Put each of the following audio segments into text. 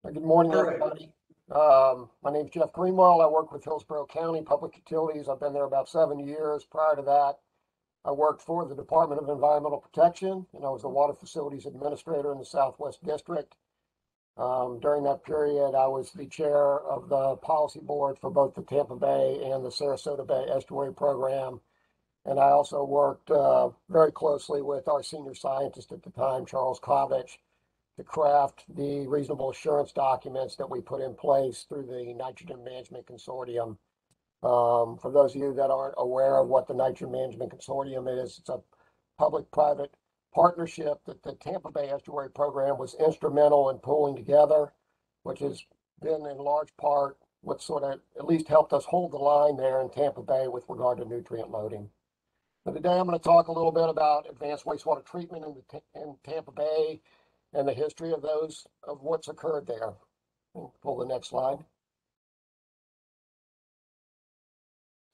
Good morning, All right. everybody. My name is Jeff Greenwell. I work with Hillsborough County Public Utilities. I've been there about 7 years. Prior to that, I worked for the Department of Environmental Protection, and I was the Water Facilities Administrator in the Southwest District. During that period, I was the chair of the policy board for both the Tampa Bay and the Sarasota Bay Estuary Program. And I also worked very closely with our senior scientist at the time, Charles Kovich, to craft the reasonable assurance documents that we put in place through the Nitrogen Management Consortium. For those of you that aren't aware of what the Nitrogen Management Consortium is, it's a public-private partnership that the Tampa Bay Estuary Program was instrumental in pulling together, which has been in large part what sort of at least helped us hold the line there in Tampa Bay with regard to nutrient loading. But today I'm going to talk a little bit about advanced wastewater treatment in Tampa Bay and the history of what's occurred there. Pull the next slide.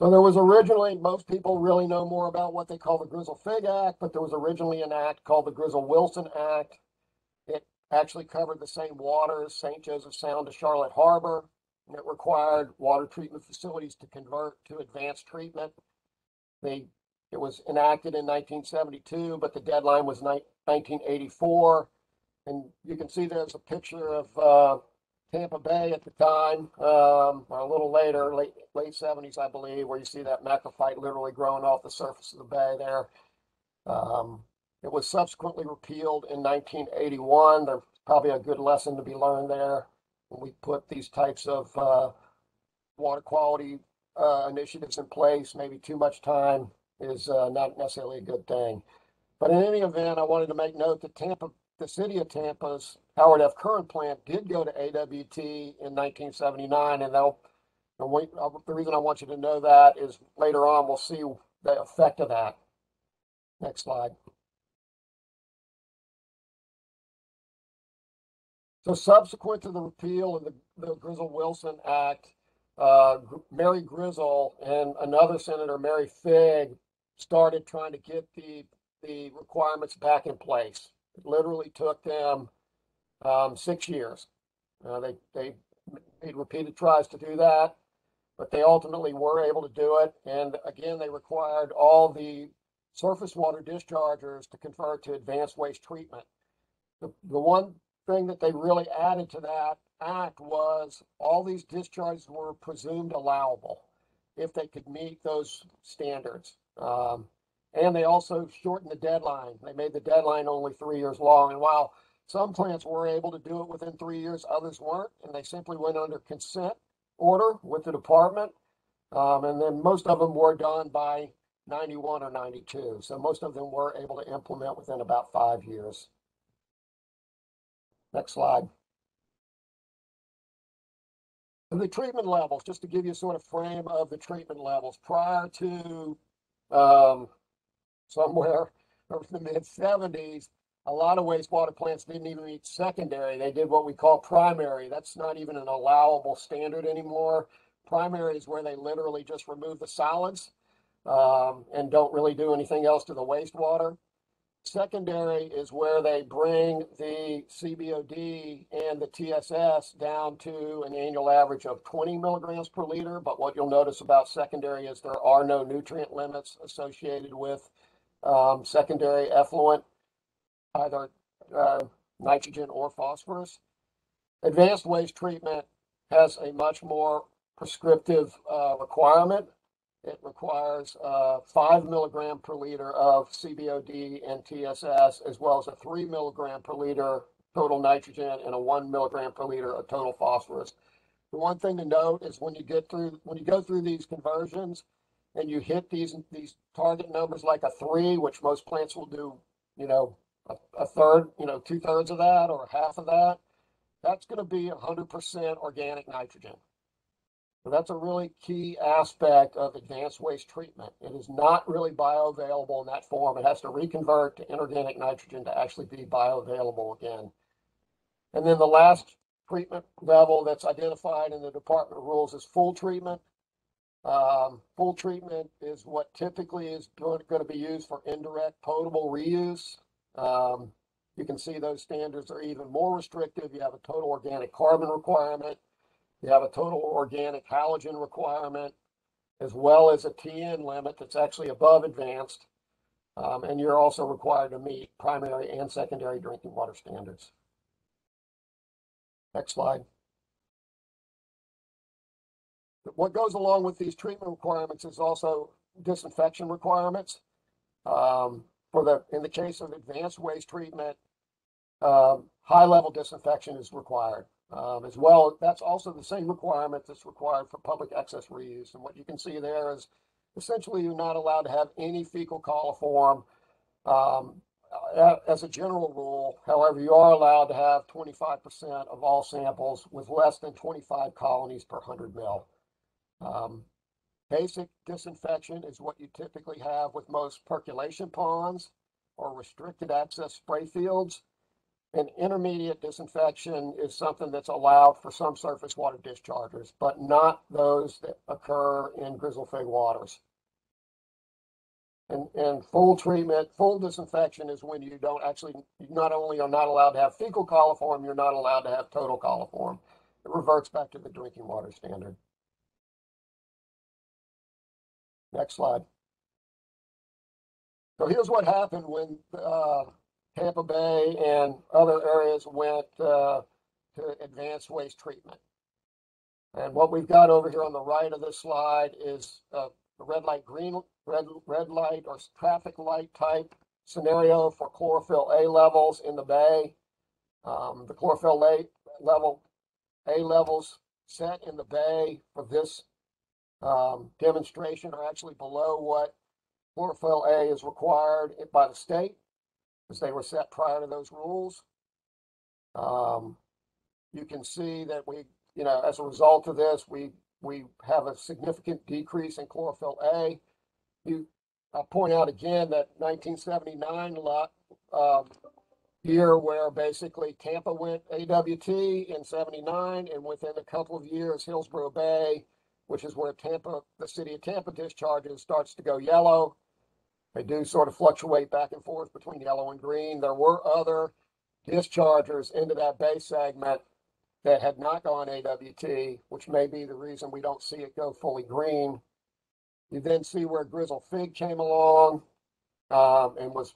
So there was originally, most people really know more about what they call the Grizzle Act, but there was originally an act called the Grizzle Wilson Act. It actually covered the same waters, St. Joseph Sound to Charlotte Harbor, and it required water treatment facilities to convert to advanced treatment. It was enacted in 1972, but the deadline was 1984. And you can see there's a picture of Tampa Bay at the time, or a little later, late 70s, I believe, where you see that macrophyte literally growing off the surface of the bay there. It was subsequently repealed in 1981. There's probably a good lesson to be learned there when we put these types of water quality initiatives in place. Maybe too much time is not necessarily a good thing. But in any event, I wanted to make note that the city of Tampa's Howard F. Curran plant did go to AWT in 1979, and the reason I want you to know that is later on we'll see the effect of that. Next slide. So subsequent to the repeal of the Grizzle Wilson Act, Mary Grizzle and another senator, Mary Figg, started trying to get the requirements back in place. It literally took them 6 years. They made repeated tries to do that, but they ultimately were able to do it. And again, they required all the surface water dischargers to convert to advanced waste treatment. The one thing that they really added to that act was all these discharges were presumed allowable if they could meet those standards. And they also shortened the deadline. They made the deadline only 3 years long. And while some plants were able to do it within 3 years, others weren't. And they simply went under consent order with the department. And then most of them were done by 91 or 92. So most of them were able to implement within about 5 years. Next slide. The treatment levels, just to give you a sort of frame of the treatment levels prior to somewhere over the mid-70s, a lot of wastewater plants didn't even meet secondary. They did what we call primary. That's not even an allowable standard anymore. Primary is where they literally just remove the solids and don't really do anything else to the wastewater. Secondary is where they bring the CBOD and the TSS down to an annual average of 20 milligrams per liter. But what you'll notice about secondary is there are no nutrient limits associated with secondary effluent, either nitrogen or phosphorus. Advanced waste treatment has a much more prescriptive requirement. It requires 5 milligram per liter of CBOD and TSS, as well as a 3 milligram per liter total nitrogen and a 1 milligram per liter of total phosphorus. The one thing to note is when you go through these conversions and you hit these target numbers like a 3, which most plants will do, a third, 2/3 of that or half of that, that's going to be 100% organic nitrogen. So that's a really key aspect of advanced waste treatment. It is not really bioavailable in that form. It has to reconvert to inorganic nitrogen to actually be bioavailable again. And then the last treatment level that's identified in the Department of Rules is full treatment. Full treatment is what typically is going to be used for indirect potable reuse. You can see those standards are even more restrictive. You have a total organic carbon requirement. You have a total organic halogen requirement, as well as a TN limit that's actually above advanced. And you're also required to meet primary and secondary drinking water standards. Next slide. What goes along with these treatment requirements is also disinfection requirements. In the case of advanced waste treatment, high-level disinfection is required. As well, that's also the same requirement that's required for public excess reuse. And what you can see there is essentially you're not allowed to have any fecal coliform as a general rule. However, you are allowed to have 25% of all samples with less than 25 colonies per 100 mil. Basic disinfection is what you typically have with most percolation ponds or restricted access spray fields. And intermediate disinfection is something that's allowed for some surface water dischargers, but not those that occur in Grizzle Fig waters. And full treatment, full disinfection is when you don't actually, you not only are not allowed to have fecal coliform, you're not allowed to have total coliform. It reverts back to the drinking water standard. Next slide. So here's what happened when Tampa Bay and other areas went to advanced waste treatment. And what we've got over here on the right of this slide is a red light, red light or traffic light type scenario for chlorophyll A levels in the bay. The chlorophyll A levels set in the bay for this demonstration are actually below what chlorophyll A is required by the state, because they were set prior to those rules. You can see that as a result of this, we have a significant decrease in chlorophyll A. I'll point out again that 1979 year where basically Tampa went AWT in 79, and within a couple of years, Hillsborough Bay, which is where the city of Tampa discharges, starts to go yellow. They do sort of fluctuate back and forth between yellow and green. There were other dischargers into that bay segment that had not gone AWT, which may be the reason we don't see it go fully green. You then see where Grizzle Fig came along and was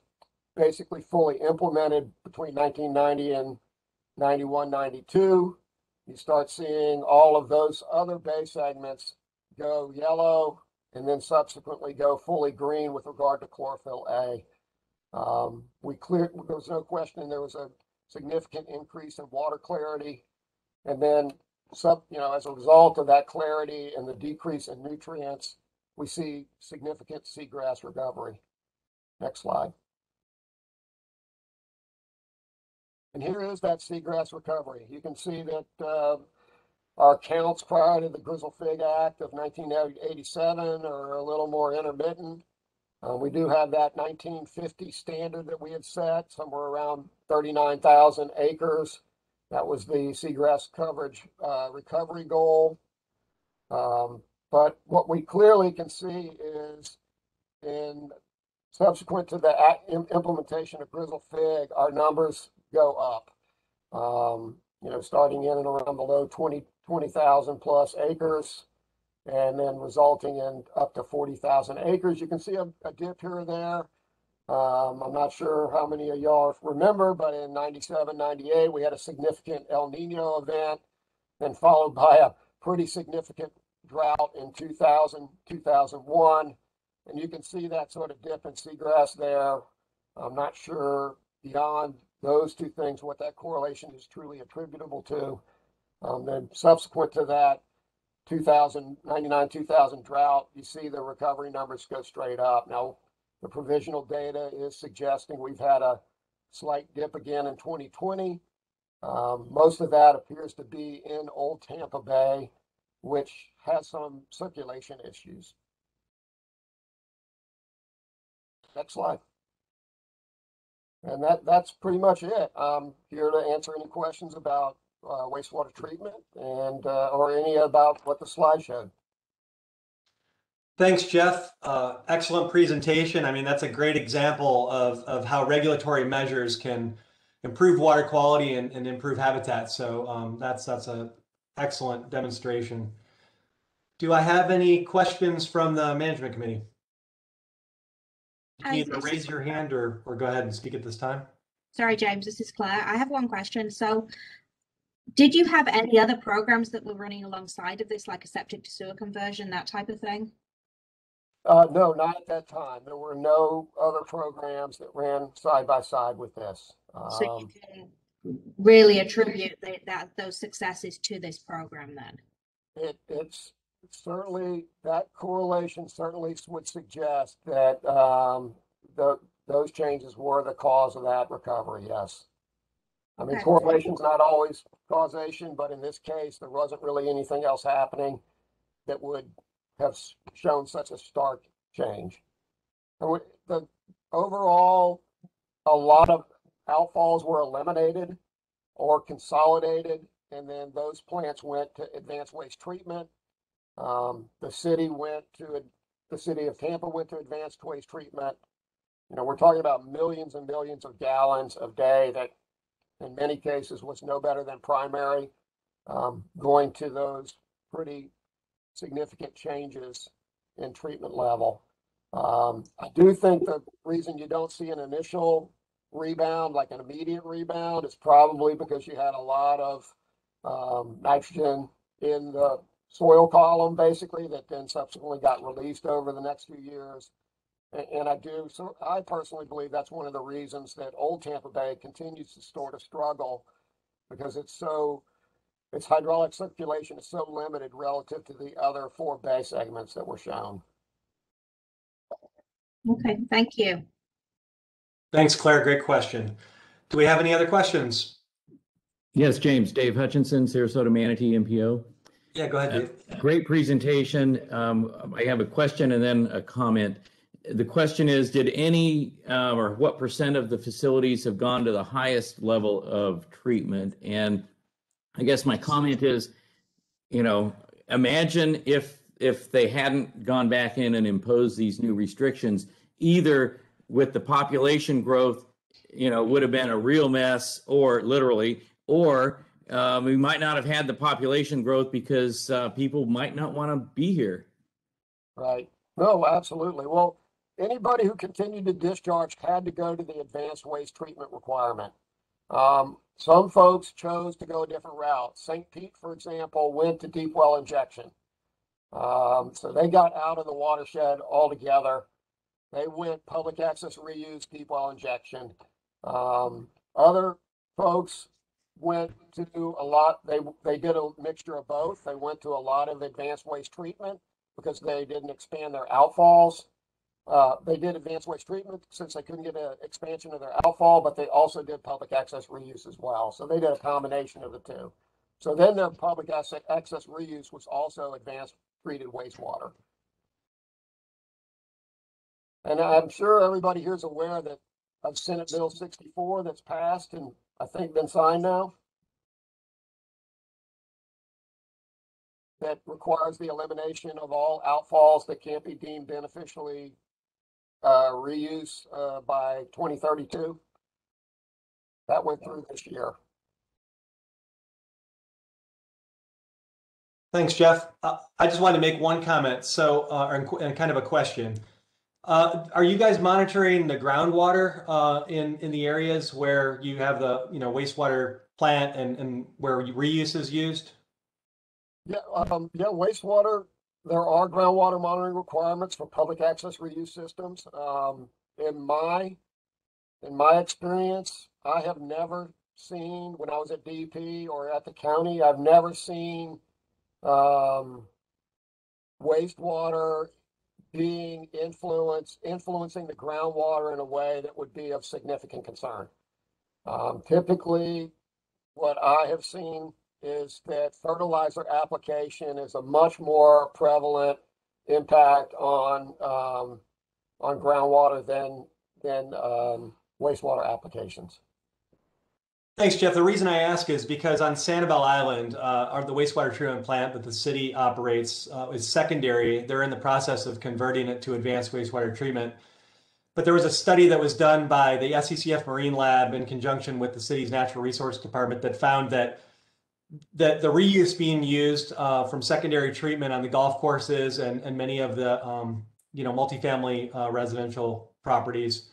basically fully implemented between 1990 and 91, 92. You start seeing all of those other bay segments go yellow and then subsequently go fully green with regard to chlorophyll A. There was no question there was a significant increase in water clarity. And then, as a result of that clarity and the decrease in nutrients, we see significant seagrass recovery. Next slide. And here is that seagrass recovery. You can see that our counts prior to the Grizzle Fig Act of 1987 are a little more intermittent. We do have that 1950 standard that we had set, somewhere around 39,000 acres. That was the seagrass coverage recovery goal. But what we clearly can see is subsequent to the implementation of Grizzle Fig, our numbers go up. Starting in and around the low 20,000 plus acres, and then resulting in up to 40,000 acres. You can see a dip here or there. I'm not sure how many of y'all remember, but in 97, 98, we had a significant El Nino event, then followed by a pretty significant drought in 2000, 2001. And you can see that sort of dip in seagrass there. I'm not sure beyond those two things what that correlation is truly attributable to. Then subsequent to that 99, 2000 drought, you see the recovery numbers go straight up. Now, the provisional data is suggesting we've had a slight dip again in 2020. Most of that appears to be in Old Tampa Bay, which has some circulation issues. Next slide. And that's pretty much it. I'm here to answer any questions about wastewater treatment and or any about what the slide showed. Thanks, Jeff. Excellent presentation. I mean, that's a great example of how regulatory measures can improve water quality and improve habitat. So that's an excellent demonstration. Do I have any questions from the management committee? You can either raise your hand or go ahead and speak at this time. Sorry, James, this is Claire. I have one question. So did you have any other programs that were running alongside of this, like a septic to sewer conversion, that type of thing? No, not at that time. There were no other programs that ran side by side with this. So you can really attribute those successes to this program then? It's certainly, that correlation certainly would suggest that those changes were the cause of that recovery, yes. I mean, correlation's not always causation, but in this case, there wasn't really anything else happening that would have shown such a stark change. And overall, a lot of outfalls were eliminated or consolidated, and then those plants went to advanced waste treatment. The city of Tampa went to advanced waste treatment. You know, we're talking about millions and millions of gallons a day that in many cases was no better than primary, going to those pretty significant changes in treatment level. I do think the reason you don't see an initial rebound, like an immediate rebound, is probably because you had a lot of nitrogen in the soil column, basically, that then subsequently got released over the next few years. And I personally believe that's one of the reasons that Old Tampa Bay continues to sort of struggle, because its hydraulic circulation is so limited relative to the other 4 bay segments that were shown. Okay, thank you. Thanks, Claire. Great question. Do we have any other questions? Yes, James. Dave Hutchinson, Sarasota Manatee MPO. Yeah, go ahead, Dave. Great presentation. I have a question and then a comment. The question is, did any or what % of the facilities have gone to the highest level of treatment? And I guess my comment is, you know, imagine if they hadn't gone back in and imposed these new restrictions, either with the population growth, you know, would have been a real mess, or literally, or we might not have had the population growth because people might not want to be here. Right. No, absolutely. Well, anybody who continued to discharge had to go to the advanced waste treatment requirement. Some folks chose to go a different route. St. Pete, for example, went to deep well injection. So they got out of the watershed altogether. They went public access reuse, deep well injection. Other folks went to a lot, they did a mixture of both. They went to a lot of advanced waste treatment because they didn't expand their outfalls. They did advanced waste treatment since they couldn't get an expansion of their outfall, but they also did public access reuse as well. So they did a combination of the two. So then their public access reuse was also advanced treated wastewater. And I'm sure everybody here is aware that of Senate Bill 64 that's passed and I think been signed now, that requires the elimination of all outfalls that can't be deemed beneficially reuse by 2032. That went through this year. Thanks, Jeff. I just wanted to make one comment, and kind of a question. Are you guys monitoring the groundwater in the areas where you have the wastewater plant and where reuse is used? Yeah, wastewater. There are groundwater monitoring requirements for public access reuse systems. In my experience, I have never seen, when I was at DEP or at the county, I've never seen wastewater being influencing the groundwater in a way that would be of significant concern. Typically, what I have seen is that fertilizer application is a much more prevalent impact on groundwater than wastewater applications. Thanks, Jeff. The reason I ask is because on Sanibel Island, the wastewater treatment plant that the city operates is secondary. They're in the process of converting it to advanced wastewater treatment. but there was a study that was done by the SCCF Marine Lab in conjunction with the city's Natural Resource Department that found that the reuse being used from secondary treatment on the golf courses and many of the multifamily residential properties,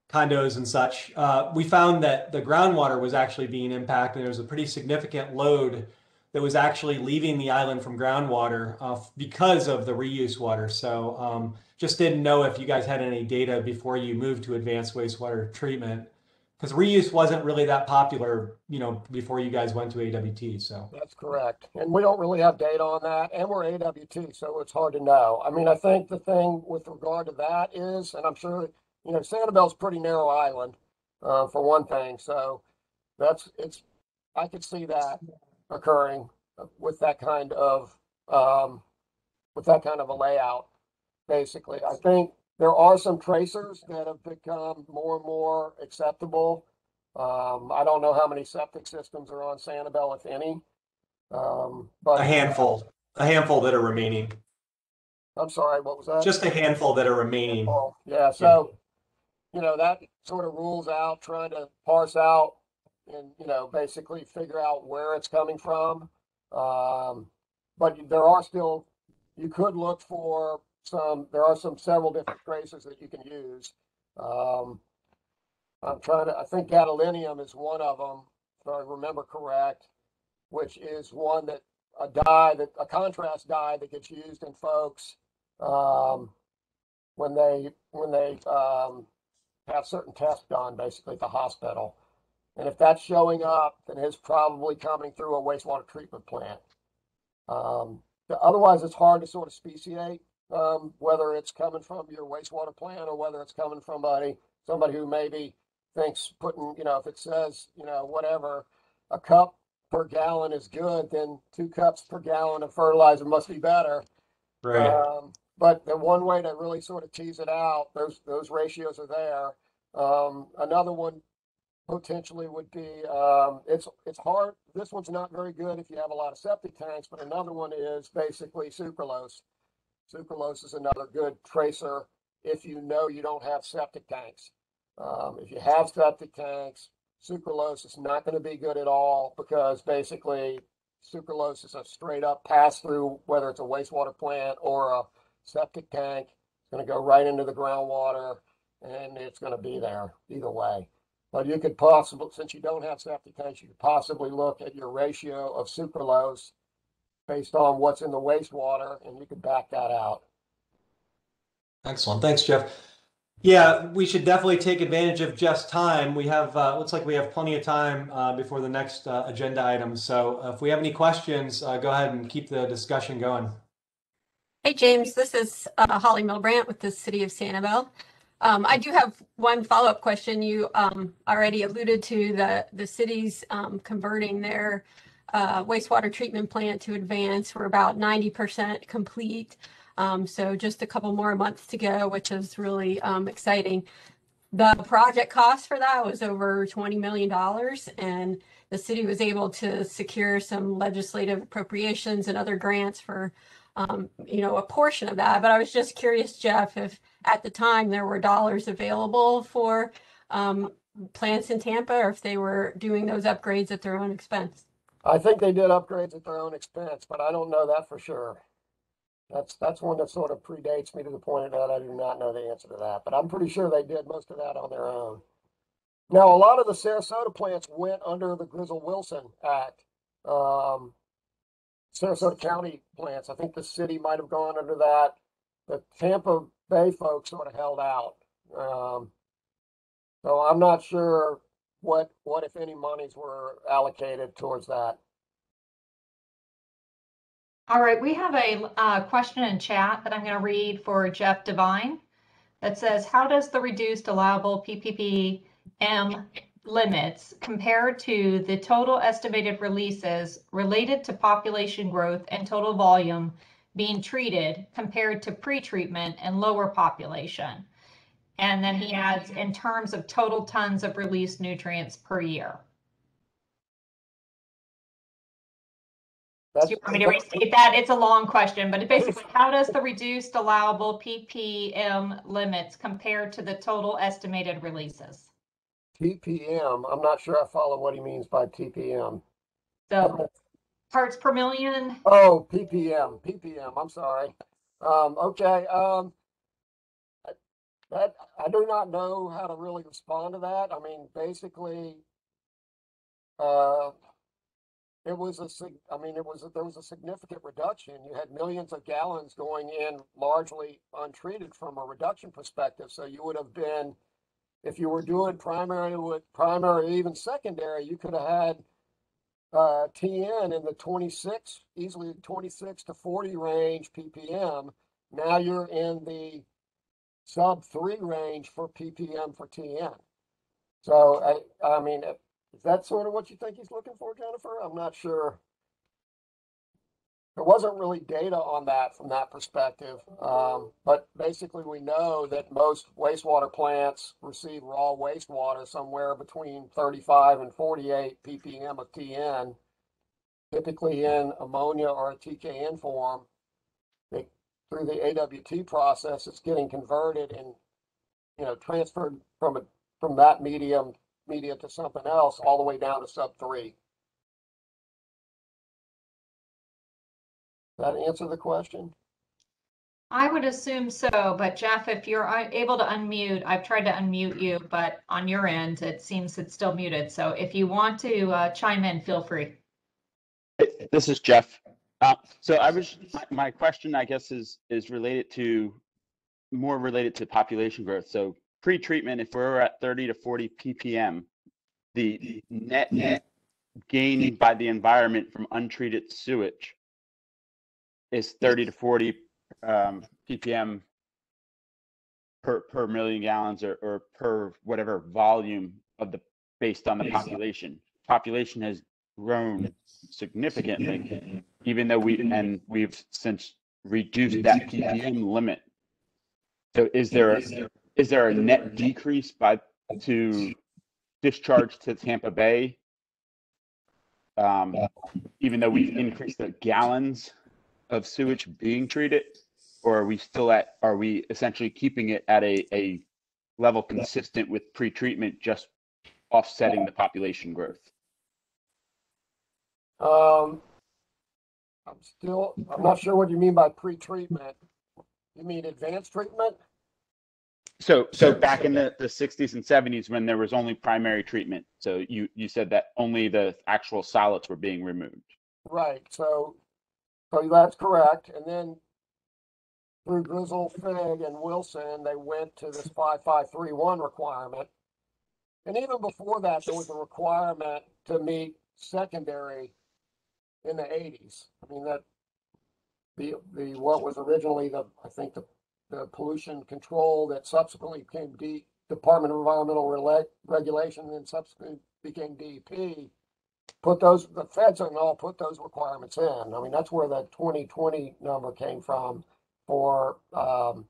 condos and such, we found that the groundwater was actually being impacted. There was a pretty significant load that was actually leaving the island from groundwater because of the reuse water. So just didn't know if you guys had any data before you moved to advanced wastewater treatment, because reuse wasn't really that popular, before you guys went to AWT. So that's correct. And we don't really have data on that. And we're AWT, so it's hard to know. I mean, I think the thing with regard to that is, and I'm sure, Sanibel's a pretty narrow island, for one thing. So I could see that occurring with that kind of a layout. Basically, I think there are some tracers that have become more and more acceptable. I don't know how many septic systems are on Sanibel, if any. But a handful that are remaining. I'm sorry, what was that? Just a handful that are remaining. Yeah. So, that sort of rules out trying to parse out and, basically figure out where it's coming from. But there are still, you could look for there are several different tracers that you can use. I think gadolinium is one of them, if I remember correct, which is one that a contrast dye that gets used in folks when they have certain tests done, basically at the hospital. And if that's showing up, then it's probably coming through a wastewater treatment plant. Otherwise, it's hard to sort of speciate whether it's coming from your wastewater plant or whether it's coming from somebody who maybe thinks putting, if it says, whatever, a cup per gallon is good, then 2 cups per gallon of fertilizer must be better. Right. But the one way to really sort of tease it out, those ratios are there. Another one potentially would be, it's hard. This one's not very good if you have a lot of septic tanks, but another one is basically sucralose. Sucralose is another good tracer if you don't have septic tanks. If you have septic tanks, sucralose is not going to be good at all, because basically sucralose is a straight up pass through, whether it's a wastewater plant or a septic tank. It's going to go right into the groundwater and it's going to be there either way. But you could possibly, since you don't have septic tanks, you could possibly look at your ratio of sucralose based on what's in the wastewater, and you could back that out. Excellent. Thanks, Jeff. Yeah, we should definitely take advantage of Jeff's time. We have, looks like we have plenty of time before the next agenda item. So if we have any questions, go ahead and keep the discussion going. Hey, James, this is Holly Milbrandt with the City of Sanibel. I do have one follow-up question. You already alluded to the city's converting their wastewater treatment plant to advanced. We're about 90% complete. So just a couple more months to go, which is really exciting. The project cost for that was over $20 million, and the city was able to secure some legislative appropriations and other grants for a portion of that. But I was just curious, Jeff, if at the time there were dollars available for plants in Tampa, or if they were doing those upgrades at their own expense. I think they did upgrades at their own expense, but I don't know that for sure. That's one that sort of predates me to the point that I do not know the answer to that, but I'm pretty sure they did most of that on their own. Now, a lot of the Sarasota plants went under the Grizzle Wilson Act. Sarasota County plants, I think the city might have gone under that. The Tampa Bay folks sort of held out. So I'm not sure what if any monies were allocated towards that. All right, we have a question in chat that I'm going to read for Jeff Devine that says, how does the reduced allowable PPPM limits compare to the total estimated releases related to population growth and total volume being treated compared to pre-treatment and lower population? And then he adds, in terms of total tons of released nutrients per year. Do you want me to restate that? It's a long question, but basically, how does the reduced allowable ppm limits compare to the total estimated releases? TPM, I'm not sure I follow what he means by TPM. So parts per million? Oh, ppm, I'm sorry. Okay, that, I do not know how to really respond to that. I mean, basically, there was a significant reduction. You had millions of gallons going in largely untreated from a reduction perspective. So you would have been, if you were doing primary with primary, even secondary, you could have had TN in the 26, easily 26 to 40 range ppm. Now you're in the sub 3 range for ppm for TN. So I mean, is that sort of what you think he's looking for, Jennifer? I'm not sure. There wasn't really data on that from that perspective. But basically we know that most wastewater plants receive raw wastewater somewhere between 35 and 48 ppm of TN, typically in ammonia or a TKN form. Through the AWT process, it's getting converted and, you know, transferred from that media to something else all the way down to sub 3. Does that answer the question? I would assume so, but Jeff, if you're able to unmute, I've tried to unmute you, but on your end, it seems it's still muted. So if you want to chime in, feel free. This is Jeff. So my question, I guess, is more related to population growth. So pre-treatment, if we're at 30 to 40 ppm, the net gain by the environment from untreated sewage is 30 to 40 ppm per million gallons or per whatever volume of based on the population. Population has grown significantly, even though we've since reduced that ppm limit. So is there a net decrease to discharge to Tampa Bay, even though we've increased the gallons of sewage being treated, or are we essentially keeping it at a level consistent with pre-treatment, just offsetting the population growth? I'm not sure what you mean by pre-treatment. You mean advanced treatment? So back in the 60s and 70s, when there was only primary treatment, so you said that only the actual solids were being removed. Right. So that's correct. And then through Grizzle, Fig, and Wilson, they went to this 5531 requirement. And even before that, there was a requirement to meet secondary in the 80s. I mean, that the what was originally the pollution control that subsequently became Department of Environmental Regulation and then subsequently became DEP, the feds and all put those requirements in. I mean, that's where the 2020 number came from for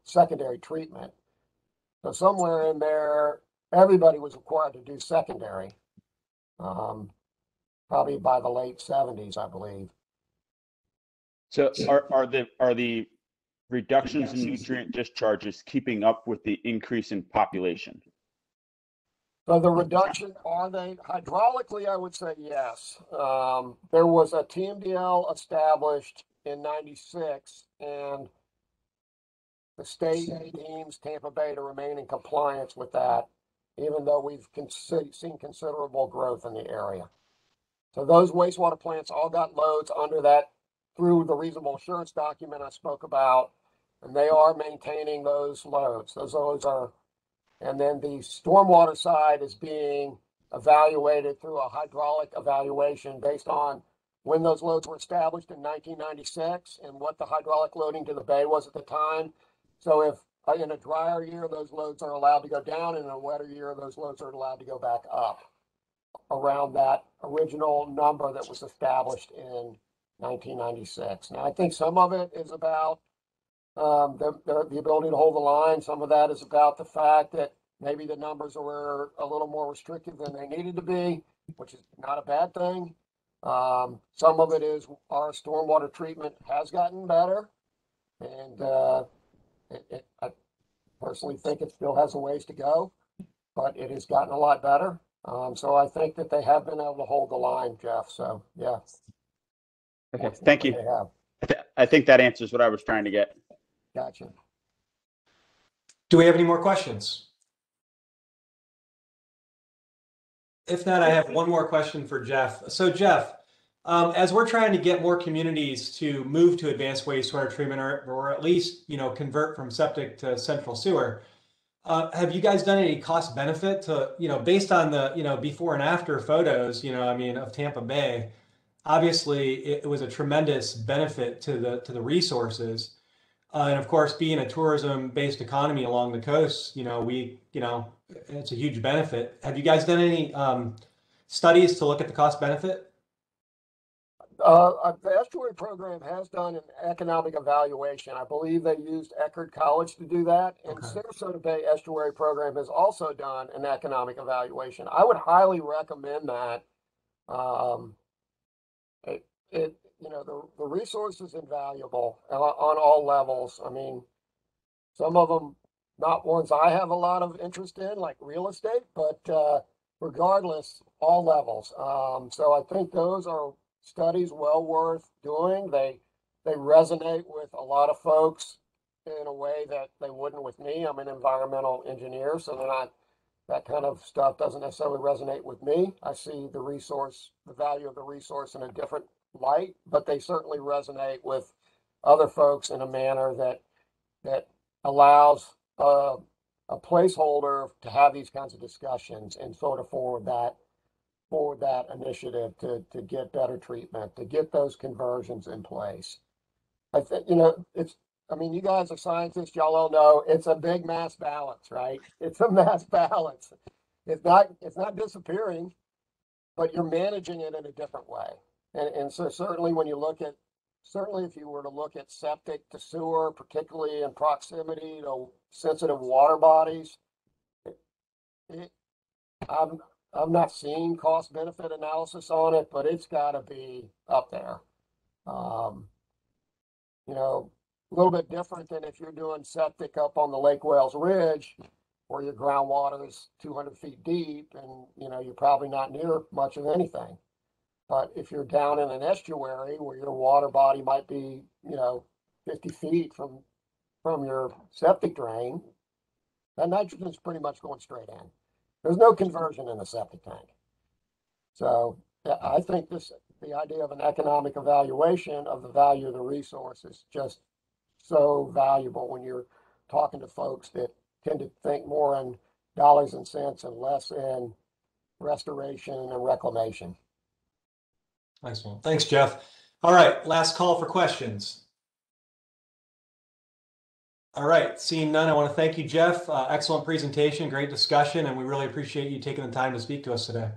secondary treatment. So somewhere in there, everybody was required to do secondary, probably by the late 70s, I believe. So are the reductions in nutrient discharges keeping up with the increase in population? So the reduction, are they hydraulically? I would say yes. There was a TMDL established in '96, and the state deems Tampa Bay to remain in compliance with that, even though we've seen considerable growth in the area. So those wastewater plants all got loads under that through the reasonable assurance document I spoke about, and they are maintaining those loads. Those loads are, and then the stormwater side is being evaluated through a hydraulic evaluation based on when those loads were established in 1996 and what the hydraulic loading to the bay was at the time. So if in a drier year, those loads are allowed to go down, and in a wetter year, those loads are allowed to go back up around that original number that was established in 1996. Now, I think some of it is about the ability to hold the line. Some of that is about the fact that maybe the numbers were a little more restrictive than they needed to be, which is not a bad thing. Some of it is our stormwater treatment has gotten better, and I personally think it still has a ways to go, but it has gotten a lot better. So I think that they have been able to hold the line, Jeff. So yeah. Okay, thank you. They have. I think that answers what I was trying to get. Gotcha. Do we have any more questions? If not, I have one more question for Jeff. So Jeff, as we're trying to get more communities to move to advanced wastewater treatment, or at least, convert from septic to central sewer, have you guys done any cost benefit to, based on the, before and after photos, of Tampa Bay? Obviously, it was a tremendous benefit to the resources. And of course, being a tourism-based economy along the coast, it's a huge benefit. Have you guys done any studies to look at the cost benefit? The estuary program has done an economic evaluation. I believe they used Eckerd College to do that. And Okay. Sarasota Bay Estuary Program has also done an economic evaluation. I would highly recommend that. The resource is invaluable on all levels. I mean, some of them, not ones I have a lot of interest in, like real estate, but regardless, all levels. So I think those are studies well worth doing. They resonate with a lot of folks in a way that they wouldn't with me. I'm an environmental engineer, so they're not, that kind of stuff doesn't necessarily resonate with me. I see the resource, the value of the resource in a different light, but they certainly resonate with other folks in a manner that allows a placeholder to have these kinds of discussions and sort of forward that initiative to get better treatment, to get those conversions in place. I think, you guys are scientists, y'all all know it's a big mass balance, right? It's a mass balance. It's not disappearing, but you're managing it in a different way. And so certainly when you look at, if you were to look at septic to sewer, particularly in proximity to sensitive water bodies, I'm not seeing cost benefit analysis on it, but it's got to be up there. A little bit different than if you're doing septic up on the Lake Wales Ridge, where your groundwater is 200 feet deep, and you're probably not near much of anything. But if you're down in an estuary where your water body might be, 50 feet from your septic drain, that nitrogen is pretty much going straight in. There's no conversion in the septic tank. So I think the idea of an economic evaluation of the value of the resource is just so valuable when you're talking to folks that tend to think more in dollars and cents and less in restoration and reclamation. Excellent. Thanks, Jeff. All right, last call for questions. All right, seeing none, I want to thank you, Jeff. Excellent presentation, great discussion, and we really appreciate you taking the time to speak to us today.